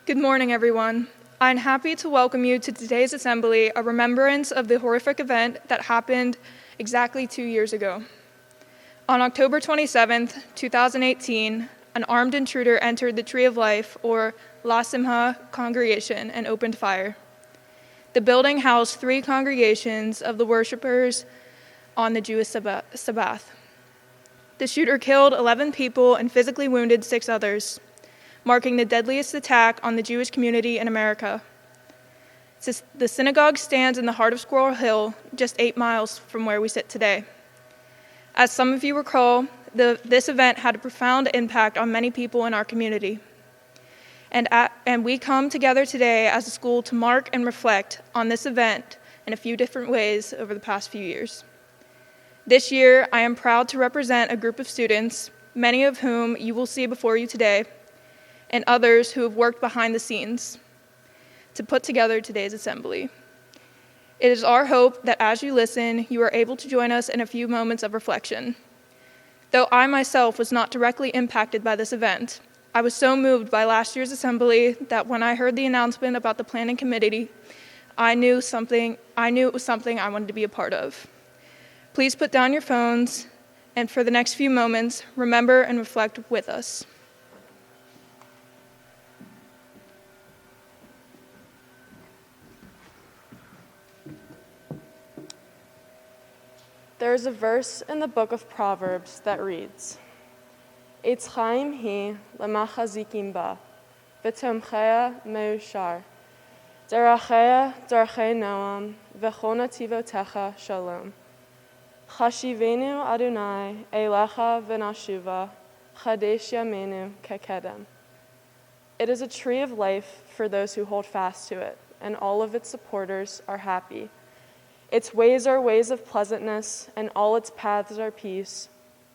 Good morning, everyone. I'm happy to welcome you to today's assembly, a remembrance of the horrific event that happened exactly 2 years ago. On October 27th, 2018, an armed intruder entered the Tree of Life, or La Simha congregation, and opened fire. The building housed 3 congregations of the worshipers on the Jewish Sabbath. The shooter killed 11 people and physically wounded 6 others, marking the deadliest attack on the Jewish community in America. The synagogue stands in the heart of Squirrel Hill, just 8 miles from where we sit today. As some of you recall, this event had a profound impact on many people in our community. And we come together today as a school to mark and reflect on this event in a few different ways over the past few years. This year, I am proud to represent a group of students, many of whom you will see before you today, and others who have worked behind the scenes to put together today's assembly. It is our hope that as you listen, you are able to join us in a few moments of reflection. Though I myself was not directly impacted by this event, I was so moved by last year's assembly that when I heard the announcement about the planning committee, I knew it was something I wanted to be a part of. Please put down your phones, and for the next few moments, remember and reflect with us. There is a verse in the book of Proverbs that reads, Eitz chaim hi lemachazikim ba, v'tomcheya meushar, deracheya darchei noam, v'chona tivotecha shalom. Chashivenu Adonai elecha v'nashuva, chadesh yamenu kekedem. It is a tree of life for those who hold fast to it, and all of its supporters are happy. Its ways are ways of pleasantness, and all its paths are peace.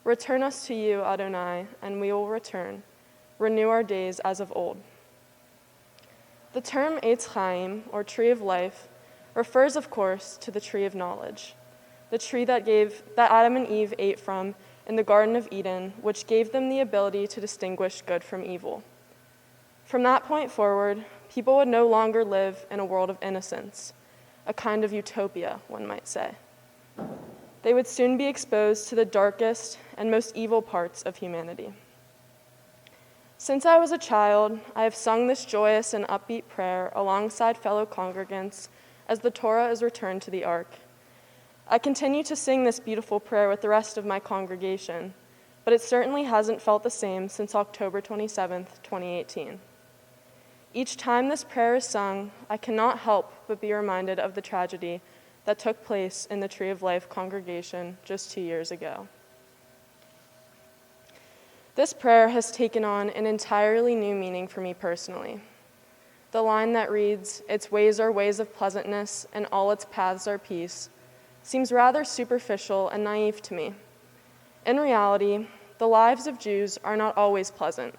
Return us to you, Adonai, and we will return. Renew our days as of old. The term Eitz Chaim, or tree of life, refers, of course, to the tree of knowledge, the tree that Adam and Eve ate from in the Garden of Eden, which gave them the ability to distinguish good from evil. From that point forward, people would no longer live in a world of innocence, a kind of utopia, one might say. They would soon be exposed to the darkest and most evil parts of humanity. Since I was a child, I have sung this joyous and upbeat prayer alongside fellow congregants as the Torah is returned to the Ark. I continue to sing this beautiful prayer with the rest of my congregation, but it certainly hasn't felt the same since October 27th, 2018. Each time this prayer is sung, I cannot help but be reminded of the tragedy that took place in the Tree of Life congregation just 2 years ago. This prayer has taken on an entirely new meaning for me personally. The line that reads, "Its ways are ways of pleasantness, and all its paths are peace," seems rather superficial and naive to me. In reality, the lives of Jews are not always pleasant,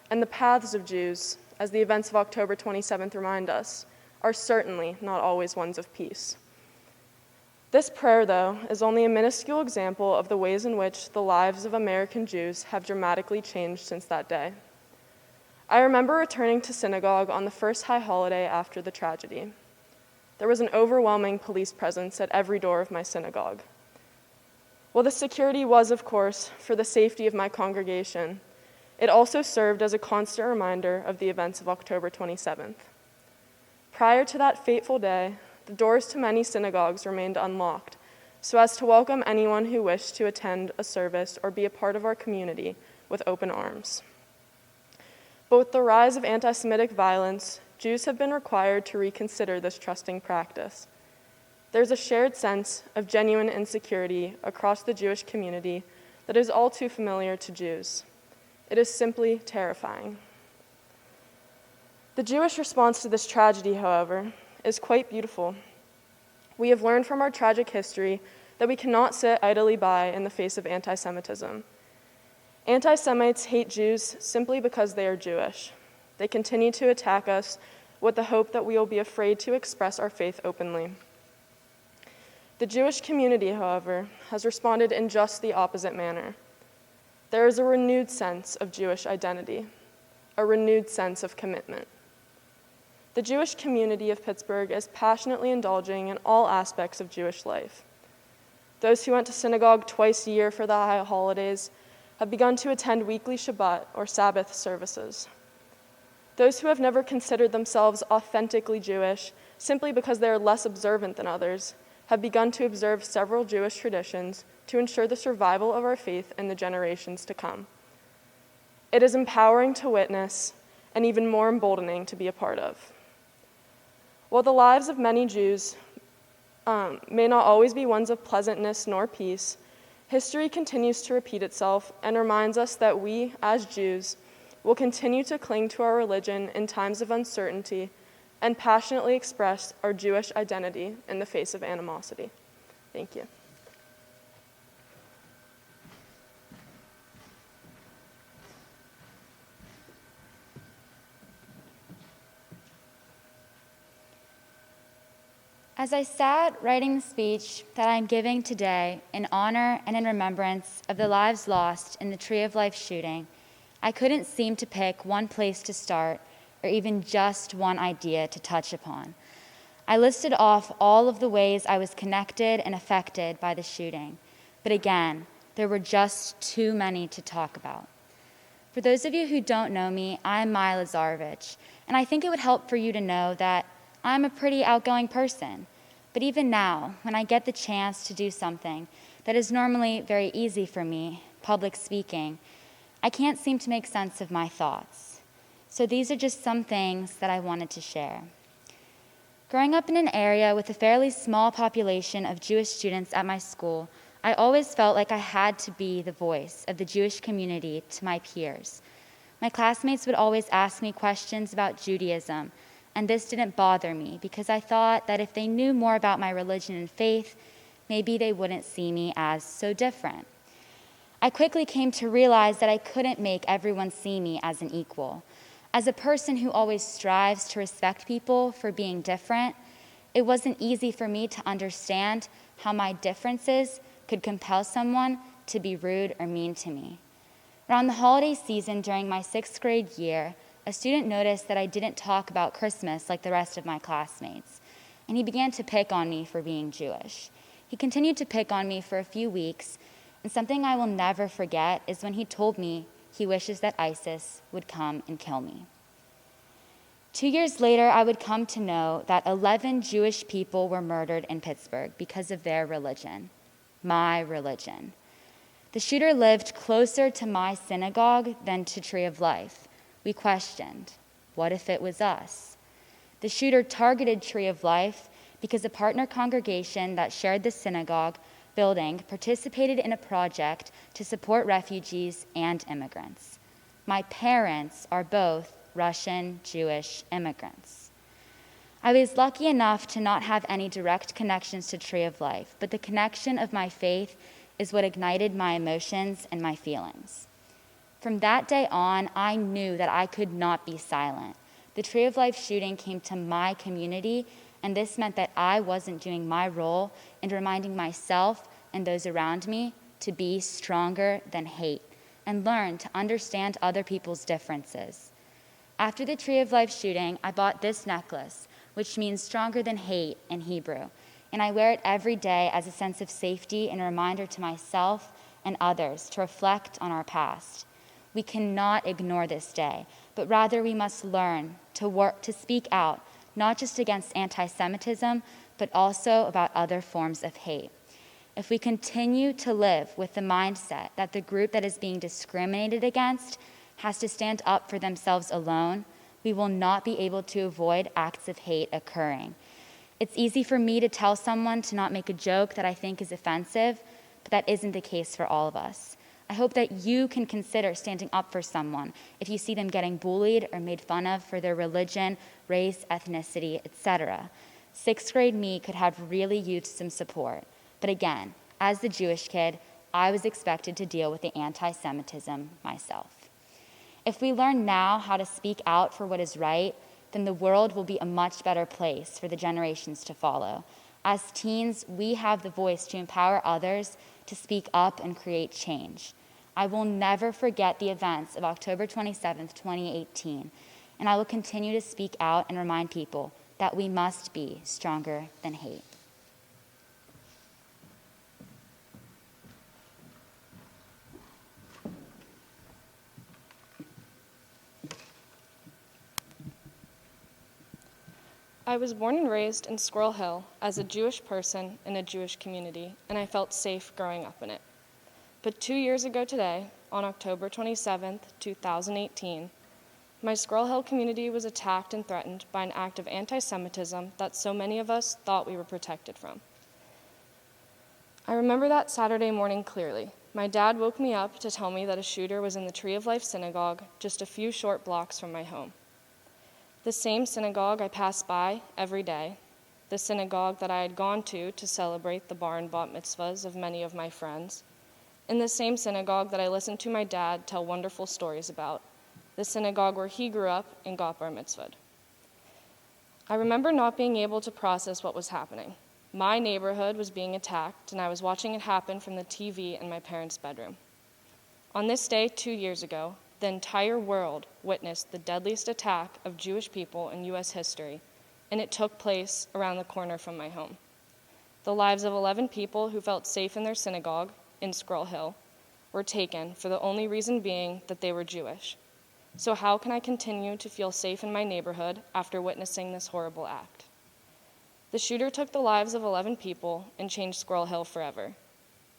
and the paths of Jews, as the events of October 27th remind us, are certainly not always ones of peace. This prayer, though, is only a minuscule example of the ways in which the lives of American Jews have dramatically changed since that day. I remember returning to synagogue on the first high holiday after the tragedy. There was an overwhelming police presence at every door of my synagogue. While the security was, of course, for the safety of my congregation, it also served as a constant reminder of the events of October 27th. Prior to that fateful day, the doors to many synagogues remained unlocked, so as to welcome anyone who wished to attend a service or be a part of our community with open arms. But with the rise of anti-Semitic violence, Jews have been required to reconsider this trusting practice. There's a shared sense of genuine insecurity across the Jewish community that is all too familiar to Jews. It is simply terrifying. The Jewish response to this tragedy, however, is quite beautiful. We have learned from our tragic history that we cannot sit idly by in the face of anti-Semitism. Anti-Semites hate Jews simply because they are Jewish. They continue to attack us with the hope that we will be afraid to express our faith openly. The Jewish community, however, has responded in just the opposite manner. There is a renewed sense of Jewish identity, a renewed sense of commitment. The Jewish community of Pittsburgh is passionately indulging in all aspects of Jewish life. Those who went to synagogue twice a year for the high holidays have begun to attend weekly Shabbat or Sabbath services. Those who have never considered themselves authentically Jewish simply because they are less observant than others have begun to observe several Jewish traditions to ensure the survival of our faith in the generations to come. It is empowering to witness and even more emboldening to be a part of. While the lives of many Jews may not always be ones of pleasantness nor peace, history continues to repeat itself and reminds us that we, as Jews, will continue to cling to our religion in times of uncertainty and passionately express our Jewish identity in the face of animosity. Thank you. As I sat writing the speech that I'm giving today in honor and in remembrance of the lives lost in the Tree of Life shooting, I couldn't seem to pick one place to start or even just one idea to touch upon. I listed off all of the ways I was connected and affected by the shooting, but again, there were just too many to talk about. For those of you who don't know me, I'm Maya Lazarovich, and I think it would help for you to know that I'm a pretty outgoing person, but even now, when I get the chance to do something that is normally very easy for me, public speaking, I can't seem to make sense of my thoughts. So these are just some things that I wanted to share. Growing up in an area with a fairly small population of Jewish students at my school, I always felt like I had to be the voice of the Jewish community to my peers. My classmates would always ask me questions about Judaism, and this didn't bother me because I thought that if they knew more about my religion and faith, maybe they wouldn't see me as so different. I quickly came to realize that I couldn't make everyone see me as an equal. As a person who always strives to respect people for being different, it wasn't easy for me to understand how my differences could compel someone to be rude or mean to me. Around the holiday season during my 6th grade year, a student noticed that I didn't talk about Christmas like the rest of my classmates, and he began to pick on me for being Jewish. He continued to pick on me for a few weeks, and something I will never forget is when he told me he wishes that ISIS would come and kill me. 2 years later, I would come to know that 11 Jewish people were murdered in Pittsburgh because of their religion, my religion. The shooter lived closer to my synagogue than to Tree of Life. We questioned, what if it was us? The shooter targeted Tree of Life because a partner congregation that shared the synagogue building participated in a project to support refugees and immigrants. My parents are both Russian Jewish immigrants. I was lucky enough to not have any direct connections to Tree of Life, but the connection of my faith is what ignited my emotions and my feelings. From that day on, I knew that I could not be silent. The Tree of Life shooting came to my community, and this meant that I wasn't doing my role in reminding myself and those around me to be stronger than hate and learn to understand other people's differences. After the Tree of Life shooting, I bought this necklace, which means stronger than hate in Hebrew, and I wear it every day as a sense of safety and a reminder to myself and others to reflect on our past. We cannot ignore this day, but rather we must learn to work to speak out, not just against anti-Semitism, but also about other forms of hate. If we continue to live with the mindset that the group that is being discriminated against has to stand up for themselves alone, we will not be able to avoid acts of hate occurring. It's easy for me to tell someone to not make a joke that I think is offensive, but that isn't the case for all of us. I hope that you can consider standing up for someone if you see them getting bullied or made fun of for their religion, race, ethnicity, etc. 6th grade me could have really used some support. But again, as the Jewish kid, I was expected to deal with the anti-Semitism myself. If we learn now how to speak out for what is right, then the world will be a much better place for the generations to follow. As teens, we have the voice to empower others to speak up and create change. I will never forget the events of October 27th, 2018. and I will continue to speak out and remind people that we must be stronger than hate. I was born and raised in Squirrel Hill as a Jewish person in a Jewish community, and I felt safe growing up in it. But 2 years ago today, on October 27th, 2018, my Squirrel Hill community was attacked and threatened by an act of anti-Semitism that so many of us thought we were protected from. I remember that Saturday morning clearly. My dad woke me up to tell me that a shooter was in the Tree of Life Synagogue just a few short blocks from my home. The same synagogue I passed by every day, the synagogue that I had gone to celebrate the bar and bat mitzvahs of many of my friends, in the same synagogue that I listened to my dad tell wonderful stories about, the synagogue where he grew up and got bar mitzvahed. I remember not being able to process what was happening. My neighborhood was being attacked, and I was watching it happen from the TV in my parents' bedroom. On this day 2 years ago, the entire world witnessed the deadliest attack of Jewish people in U.S. history, and it took place around the corner from my home. The lives of 11 people who felt safe in their synagogue in Squirrel Hill were taken for the only reason being that they were Jewish. So how can I continue to feel safe in my neighborhood after witnessing this horrible act? The shooter took the lives of 11 people and changed Squirrel Hill forever.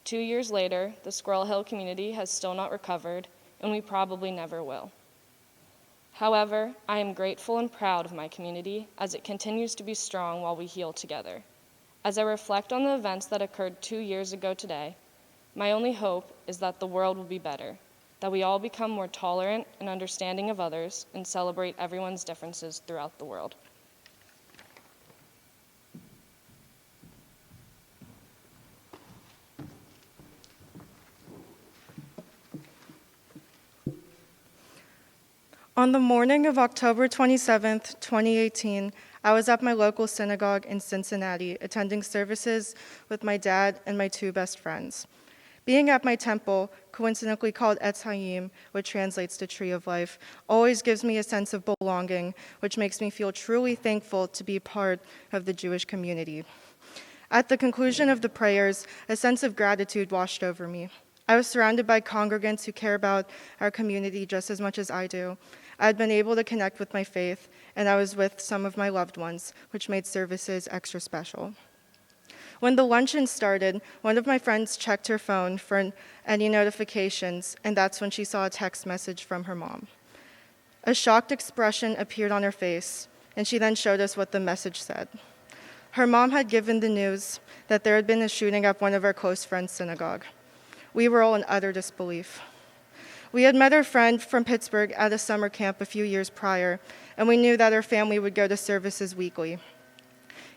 2 years later, the Squirrel Hill community has still not recovered, and we probably never will. However, I am grateful and proud of my community as it continues to be strong while we heal together. As I reflect on the events that occurred 2 years ago today, my only hope is that the world will be better, that we all become more tolerant and understanding of others and celebrate everyone's differences throughout the world. On the morning of October 27th, 2018, I was at my local synagogue in Cincinnati attending services with my dad and my 2 best friends. Being at my temple, coincidentally called Etz Hayim, which translates to Tree of Life, always gives me a sense of belonging, which makes me feel truly thankful to be part of the Jewish community. At the conclusion of the prayers, a sense of gratitude washed over me. I was surrounded by congregants who care about our community just as much as I do. I had been able to connect with my faith, and I was with some of my loved ones, which made services extra special. When the luncheon started, one of my friends checked her phone for any notifications, and that's when she saw a text message from her mom. A shocked expression appeared on her face, and she then showed us what the message said. Her mom had given the news that there had been a shooting at one of our close friends' synagogue. We were all in utter disbelief. We had met her friend from Pittsburgh at a summer camp a few years prior, and we knew that her family would go to services weekly.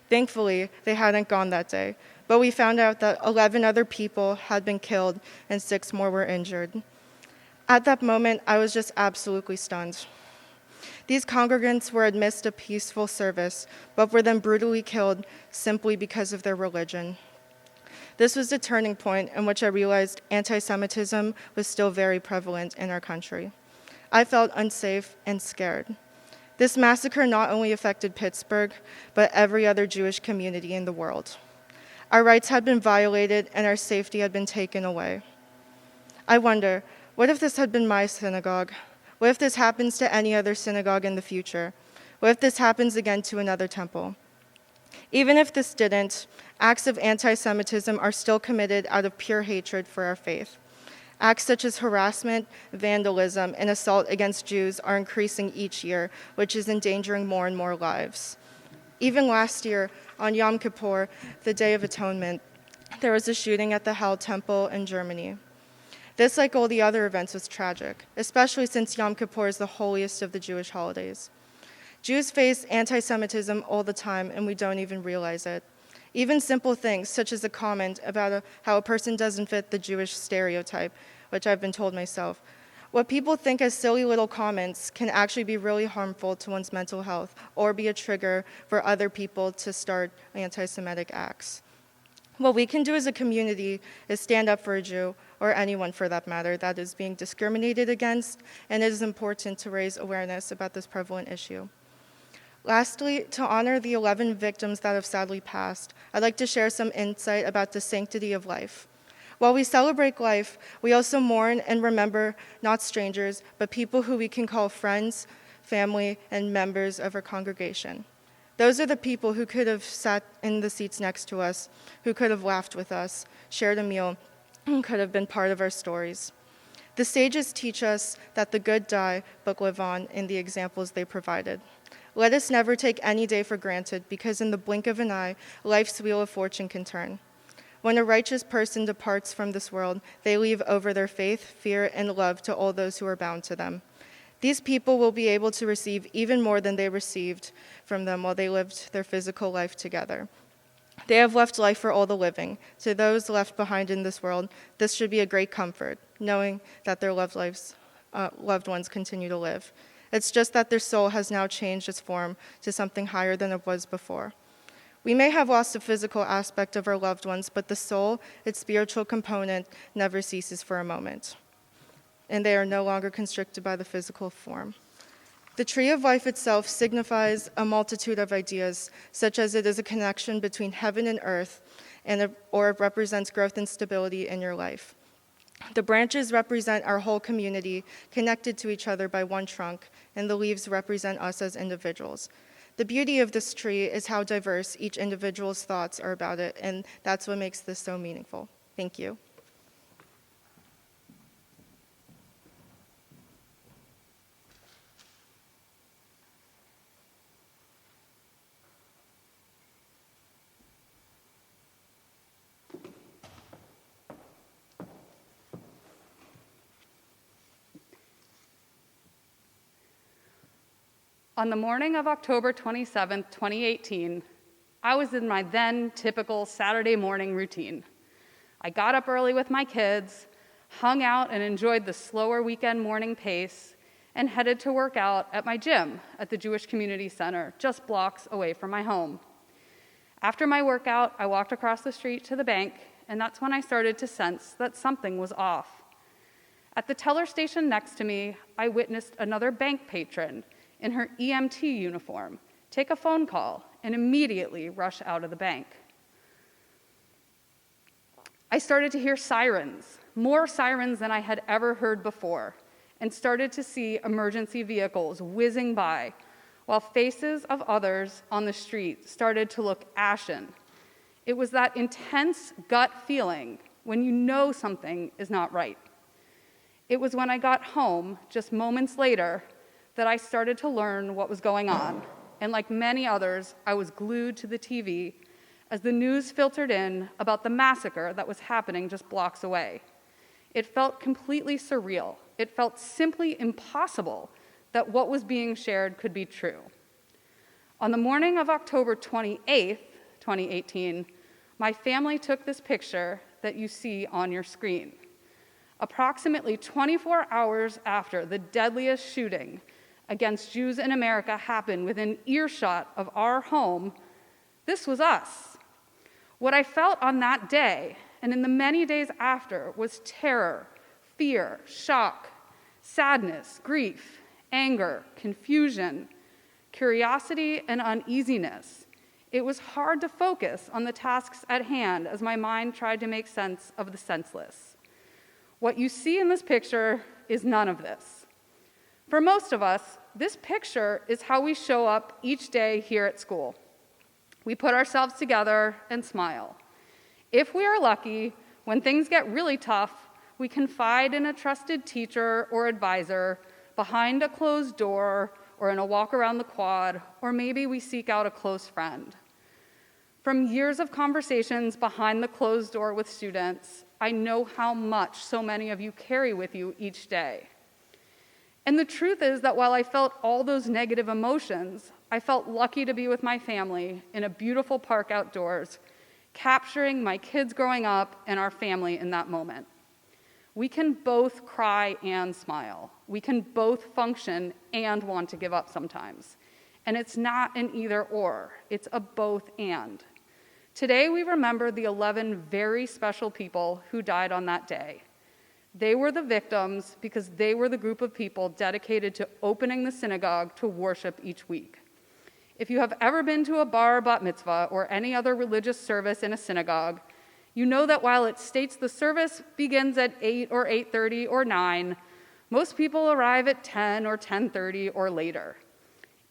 Thankfully, they hadn't gone that day, but we found out that 11 other people had been killed and 6 more were injured. At that moment, I was just absolutely stunned. These congregants were amidst a peaceful service, but were then brutally killed simply because of their religion. This was the turning point in which I realized anti-Semitism was still very prevalent in our country. I felt unsafe and scared. This massacre not only affected Pittsburgh, but every other Jewish community in the world. Our rights had been violated and our safety had been taken away. I wonder, what if this had been my synagogue? What if this happens to any other synagogue in the future? What if this happens again to another temple? Even if this didn't, acts of anti-Semitism are still committed out of pure hatred for our faith. Acts such as harassment, vandalism, and assault against Jews are increasing each year, which is endangering more and more lives. Even last year, on Yom Kippur, the Day of Atonement, there was a shooting at the Hal Temple in Germany. This, like all the other events, was tragic, especially since Yom Kippur is the holiest of the Jewish holidays. Jews face anti-Semitism all the time, and we don't even realize it. Even simple things, such as a comment about how a person doesn't fit the Jewish stereotype, which I've been told myself. What people think as silly little comments can actually be really harmful to one's mental health or be a trigger for other people to start anti-Semitic acts. What we can do as a community is stand up for a Jew, or anyone for that matter, that is being discriminated against, and it is important to raise awareness about this prevalent issue. Lastly, to honor the 11 victims that have sadly passed, I'd like to share some insight about the sanctity of life. While we celebrate life, we also mourn and remember not strangers, but people who we can call friends, family, and members of our congregation. Those are the people who could have sat in the seats next to us, who could have laughed with us, shared a meal, and could have been part of our stories. The sages teach us that the good die but live on in the examples they provided. Let us never take any day for granted, because in the blink of an eye, life's wheel of fortune can turn. When a righteous person departs from this world, they leave over their faith, fear, and love to all those who are bound to them. These people will be able to receive even more than they received from them while they lived their physical life together. They have left life for all the living. To those left behind in this world, this should be a great comfort, knowing that their loved ones continue to live. It's just that their soul has now changed its form to something higher than it was before. We may have lost the physical aspect of our loved ones, but the soul, its spiritual component, never ceases for a moment, and they are no longer constricted by the physical form. The Tree of Life itself signifies a multitude of ideas, such as it is a connection between heaven and earth, or it represents growth and stability in your life. The branches represent our whole community, connected to each other by one trunk, and the leaves represent us as individuals. The beauty of this tree is how diverse each individual's thoughts are about it, and that's what makes this so meaningful. Thank you. On the morning of October 27, 2018, I was in my then typical Saturday morning routine. I got up early with my kids, hung out and enjoyed the slower weekend morning pace, and headed to work out at my gym at the Jewish Community Center, just blocks away from my home. After my workout, I walked across the street to the bank, and that's when I started to sense that something was off. At the teller station next to me, I witnessed another bank patron in her EMT uniform take a phone call and immediately rush out of the bank. I started to hear sirens, more sirens than I had ever heard before, and started to see emergency vehicles whizzing by, while faces of others on the street started to look ashen. It was that intense gut feeling when you know something is not right. It was when I got home, just moments later, that I started to learn what was going on. And like many others, I was glued to the TV as the news filtered in about the massacre that was happening just blocks away. It felt completely surreal. It felt simply impossible that what was being shared could be true. On the morning of October 28th, 2018, my family took this picture that you see on your screen. Approximately 24 hours after the deadliest shooting against Jews in America happened within earshot of our home, this was us. What I felt on that day and in the many days after was terror, fear, shock, sadness, grief, anger, confusion, curiosity, and uneasiness. It was hard to focus on the tasks at hand as my mind tried to make sense of the senseless. What you see in this picture is none of this. For most of us, this picture is how we show up each day here at school. We put ourselves together and smile. If we are lucky, when things get really tough, we confide in a trusted teacher or advisor behind a closed door or in a walk around the quad, or maybe we seek out a close friend. From years of conversations behind the closed door with students, I know how much so many of you carry with you each day. And the truth is that while I felt all those negative emotions, I felt lucky to be with my family in a beautiful park outdoors, capturing my kids growing up and our family in that moment. We can both cry and smile. We can both function and want to give up sometimes. And it's not an either or, it's a both and. Today we remember the 11 very special people who died on that day. They were the victims because they were the group of people dedicated to opening the synagogue to worship each week. If you have ever been to a bar or bat mitzvah or any other religious service in a synagogue, you know that while it states the service begins at 8 or 8:30 or 9, most people arrive at 10 or 10:30 or later.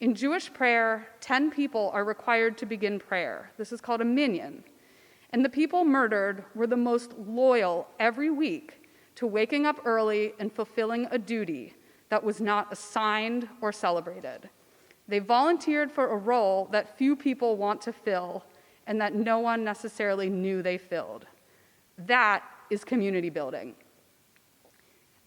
In Jewish prayer, 10 people are required to begin prayer. This is called a minyan. And the people murdered were the most loyal every week to waking up early and fulfilling a duty that was not assigned or celebrated. They volunteered for a role that few people want to fill and that no one necessarily knew they filled. That is community building.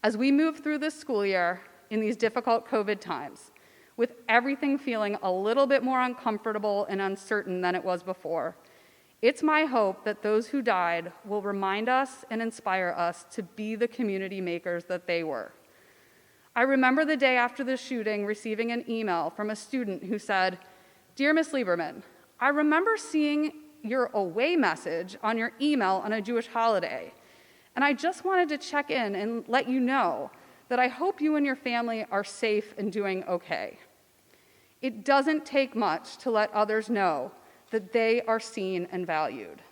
As we move through this school year in these difficult COVID times, with everything feeling a little bit more uncomfortable and uncertain than it was before, it's my hope that those who died will remind us and inspire us to be the community makers that they were. I remember the day after the shooting receiving an email from a student who said, "Dear Miss Lieberman, I remember seeing your away message on your email on a Jewish holiday, and I just wanted to check in and let you know that I hope you and your family are safe and doing okay." It doesn't take much to let others know that they are seen and valued.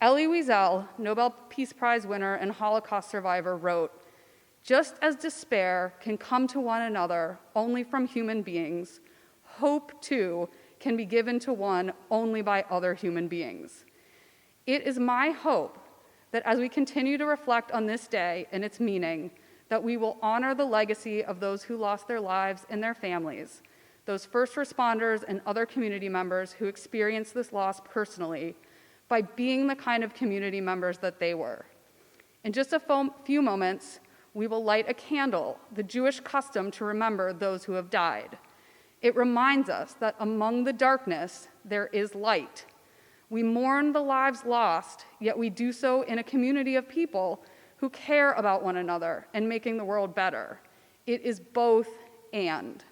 Elie Wiesel, Nobel Peace Prize winner and Holocaust survivor, wrote, "Just as despair can come to one another only from human beings, hope too can be given to one only by other human beings." It is my hope that as we continue to reflect on this day and its meaning, that we will honor the legacy of those who lost their lives and their families, those first responders and other community members who experienced this loss personally, by being the kind of community members that they were. In just a few moments, we will light a candle, the Jewish custom to remember those who have died. It reminds us that among the darkness, there is light. We mourn the lives lost, yet we do so in a community of people who care about one another and making the world better. It is both and.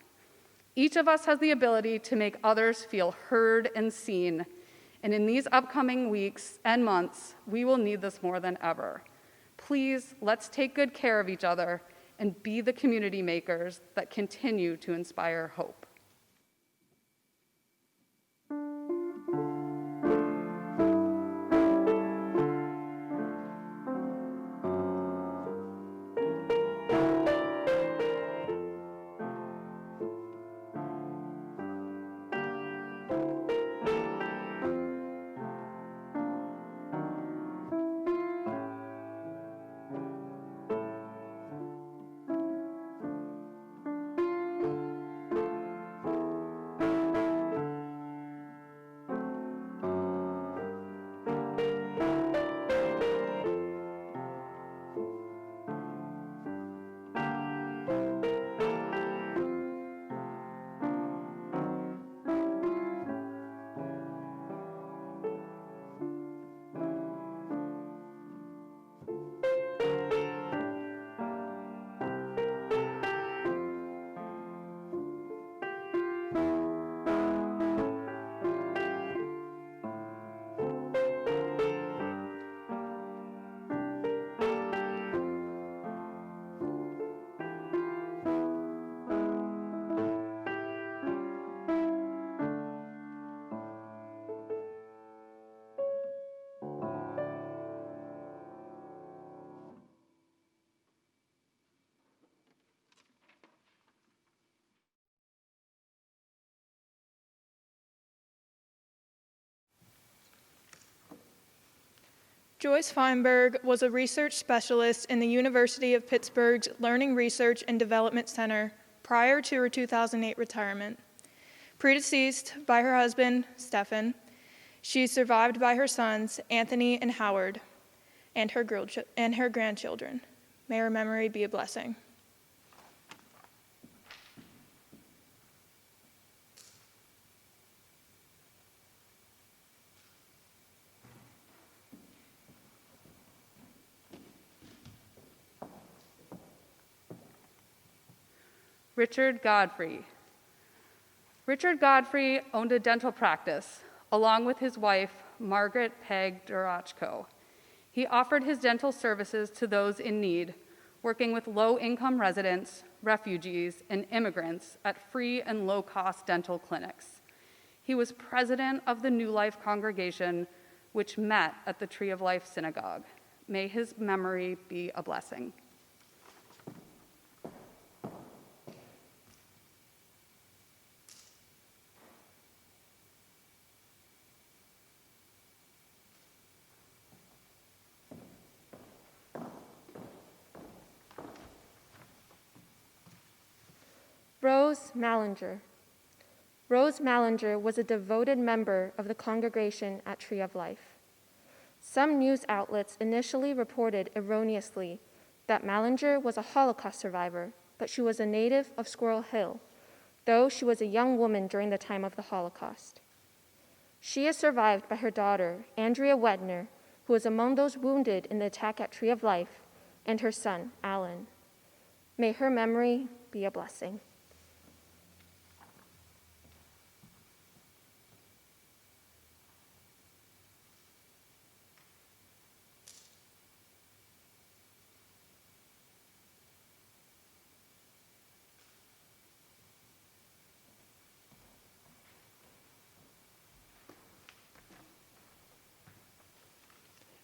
Each of us has the ability to make others feel heard and seen, and in these upcoming weeks and months, we will need this more than ever. Please, let's take good care of each other and be the community makers that continue to inspire hope. Joyce Feinberg was a research specialist in the University of Pittsburgh's Learning Research and Development Center prior to her 2008 retirement. Predeceased by her husband, Stephen, she is survived by her sons, Anthony and Howard, and her grandchildren. May her memory be a blessing. Richard Godfrey. Richard Godfrey owned a dental practice along with his wife, Margaret Peg Durachko. He offered his dental services to those in need, working with low-income residents, refugees, and immigrants at free and low-cost dental clinics. He was president of the New Life congregation, which met at the Tree of Life Synagogue. May his memory be a blessing. Rose Mallinger. Rose Mallinger was a devoted member of the congregation at Tree of Life. Some news outlets initially reported erroneously that Mallinger was a Holocaust survivor, but she was a native of Squirrel Hill, though she was a young woman during the time of the Holocaust. She is survived by her daughter, Andrea Wedner, who was among those wounded in the attack at Tree of Life, and her son, Alan. May her memory be a blessing.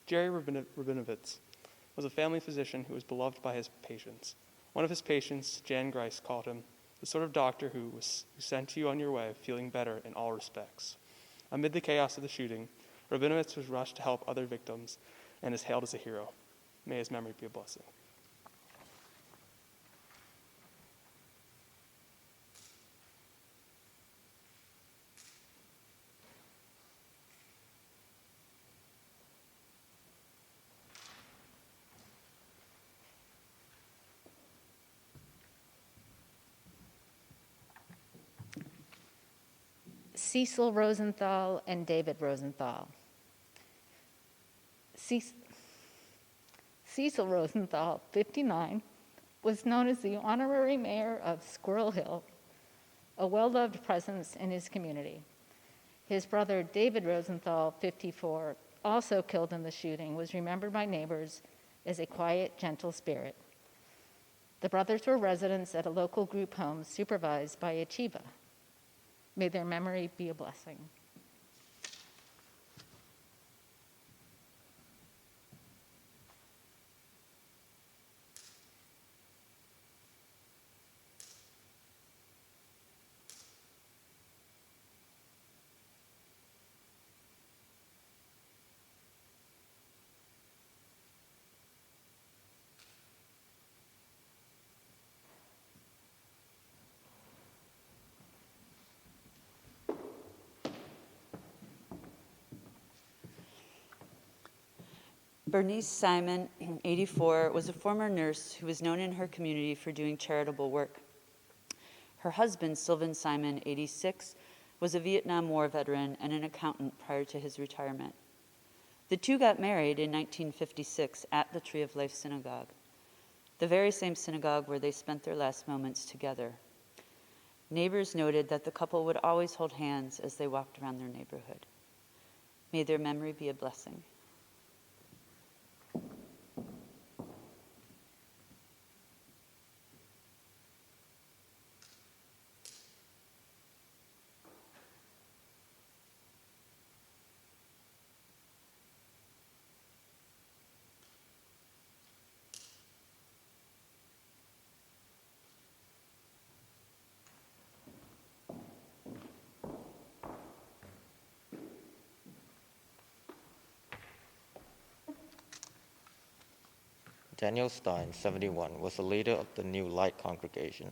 Jerry Rabinovitz was a family physician who was beloved by his patients. One of his patients, Jan Grice, called him the sort of doctor who sent you on your way feeling better in all respects. Amid the chaos of the shooting, Rabinovitz was rushed to help other victims and is hailed as a hero. May his memory be a blessing. Cecil Rosenthal and David Rosenthal. Cecil Rosenthal, 59, was known as the honorary mayor of Squirrel Hill, a well-loved presence in his community. His brother, David Rosenthal, 54, also killed in the shooting, was remembered by neighbors as a quiet, gentle spirit. The brothers were residents at a local group home supervised by a chiva. May their memory be a blessing. Bernice Simon, 84, was a former nurse who was known in her community for doing charitable work. Her husband, Sylvan Simon, 86, was a Vietnam War veteran and an accountant prior to his retirement. The two got married in 1956 at the Tree of Life Synagogue, the very same synagogue where they spent their last moments together. Neighbors noted that the couple would always hold hands as they walked around their neighborhood. May their memory be a blessing. Daniel Stein, 71, was the leader of the New Light congregation.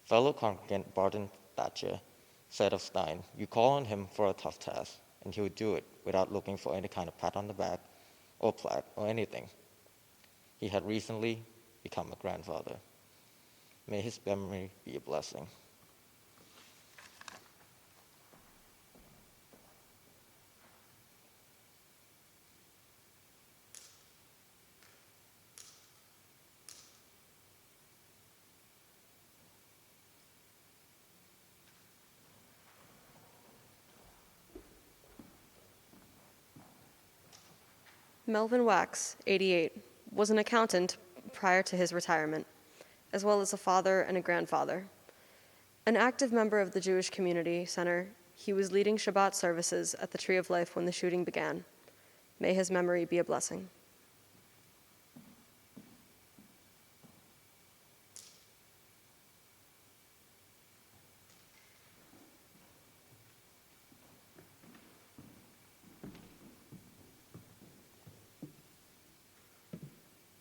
Fellow congregant Barton Thatcher said of Stein, "You call on him for a tough task, and he would do it without looking for any kind of pat on the back or plaque or anything." He had recently become a grandfather. May his memory be a blessing. Melvin Wax, 88, was an accountant prior to his retirement, as well as a father and a grandfather. An active member of the Jewish Community Center, he was leading Shabbat services at the Tree of Life when the shooting began. May his memory be a blessing.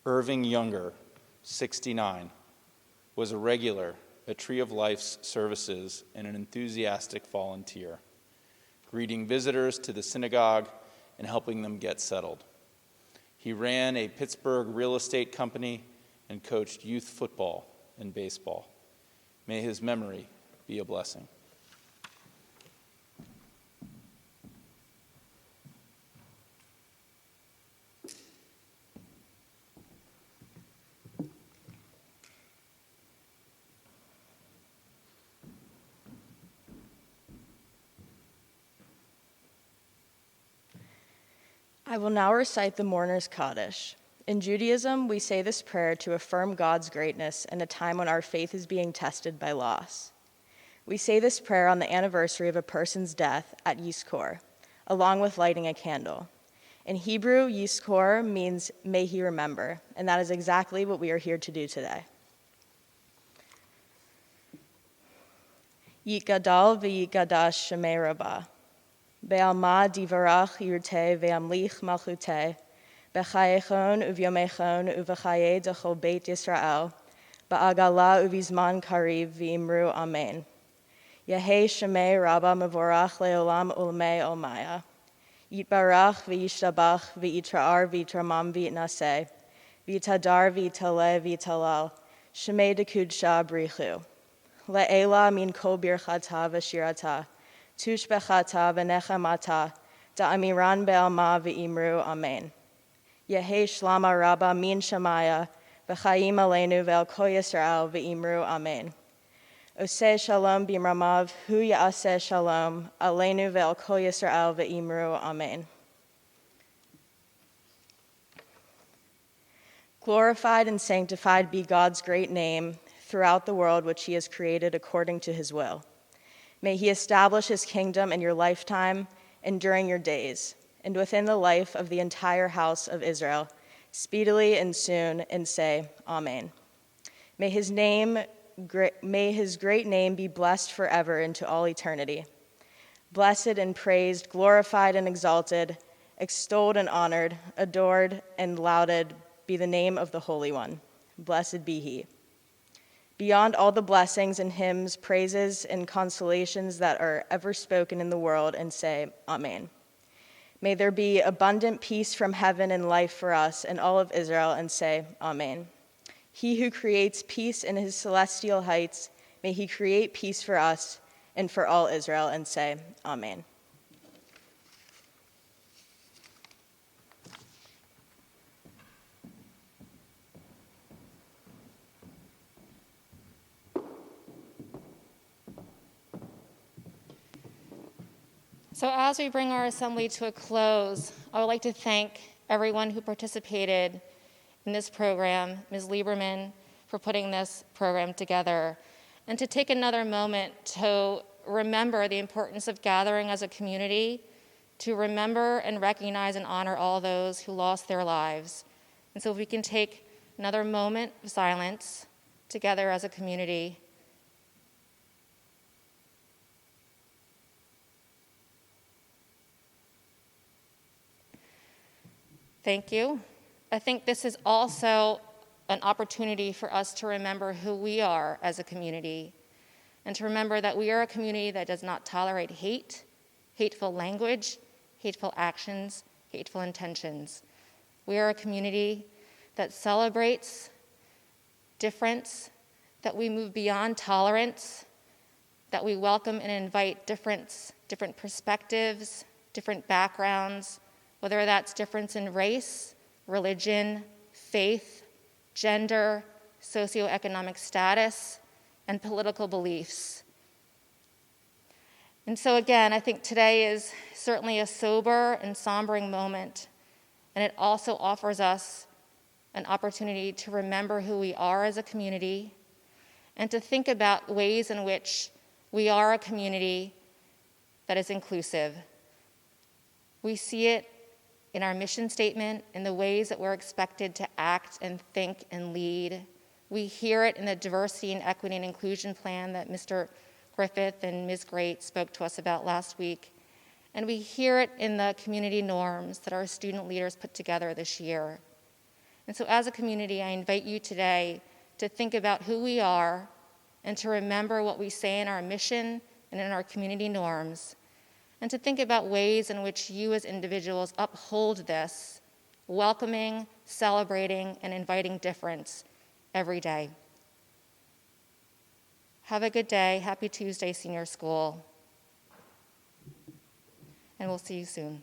Irving Younger, 69, was a regular at Tree of Life's services and an enthusiastic volunteer, greeting visitors to the synagogue and helping them get settled. He ran a Pittsburgh real estate company and coached youth football and baseball. May his memory be a blessing. I will now recite the Mourner's Kaddish. In Judaism, we say this prayer to affirm God's greatness in a time when our faith is being tested by loss. We say this prayer on the anniversary of a person's death at Yizkor, along with lighting a candle. In Hebrew, Yizkor means may he remember, and that is exactly what we are here to do today. Yitgadal v'yitgadash shemei rabbah. Be'alma divarach yurte ve'amlich malchute, b'chayechon uvyomechon uv'chaye dechol beit Yisrael, ba'agala uvizman kariv v'imru amen. Yehei shemei rabba mevorach le'olam ulamei olmaya. Yitbarach v'yishtabach v'yitra'ar v'yitramam v'yitnaseh, v'yitadar v'yitale v'yitalal, shemei dekudsha brichu. Le'ela min kol birchata v'shirata, tushbechata v'nechamata, da'amiran be'alma v'imru amen. Yehi shlama rabba min shamaya, v'chayim aleinu ve'al kol Yisrael v'imru amen. Oseh shalom b'imramav, hu ya'aseh shalom, aleinu ve'al kol Yisrael v'imru amen. Glorified and sanctified be God's great name throughout the world which he has created according to his will. May he establish his kingdom in your lifetime and during your days, and within the life of the entire house of Israel, speedily and soon, and say, Amen. May his great name be blessed forever into all eternity. Blessed and praised, glorified and exalted, extolled and honored, adored and lauded be the name of the Holy One. Blessed be he. Beyond all the blessings and hymns, praises, and consolations that are ever spoken in the world, and say, Amen. May there be abundant peace from heaven and life for us and all of Israel, and say, Amen. He who creates peace in his celestial heights, may he create peace for us and for all Israel, and say, Amen. So as we bring our assembly to a close, I would like to thank everyone who participated in this program, Ms. Lieberman for putting this program together, and to take another moment to remember the importance of gathering as a community, to remember and recognize and honor all those who lost their lives. And so if we can take another moment of silence together as a community. Thank you. I think this is also an opportunity for us to remember who we are as a community, and to remember that we are a community that does not tolerate hate, hateful language, hateful actions, hateful intentions. We are a community that celebrates difference, that we move beyond tolerance, that we welcome and invite different perspectives, different backgrounds, whether that's difference in race, religion, faith, gender, socioeconomic status, and political beliefs. And so again, I think today is certainly a sober and sombering moment and it also offers us an opportunity to remember who we are as a community and to think about ways in which we are a community that is inclusive. We see it in our mission statement, in the ways that we're expected to act and think and lead. We hear it in the diversity and equity and inclusion plan that Mr. Griffith and Ms. Great spoke to us about last week. And we hear it in the community norms that our student leaders put together this year. And so as a community, I invite you today to think about who we are and to remember what we say in our mission and in our community norms, and to think about ways in which you as individuals uphold this, welcoming, celebrating, and inviting difference every day. Have a good day. Happy Tuesday, Senior School. And we'll see you soon.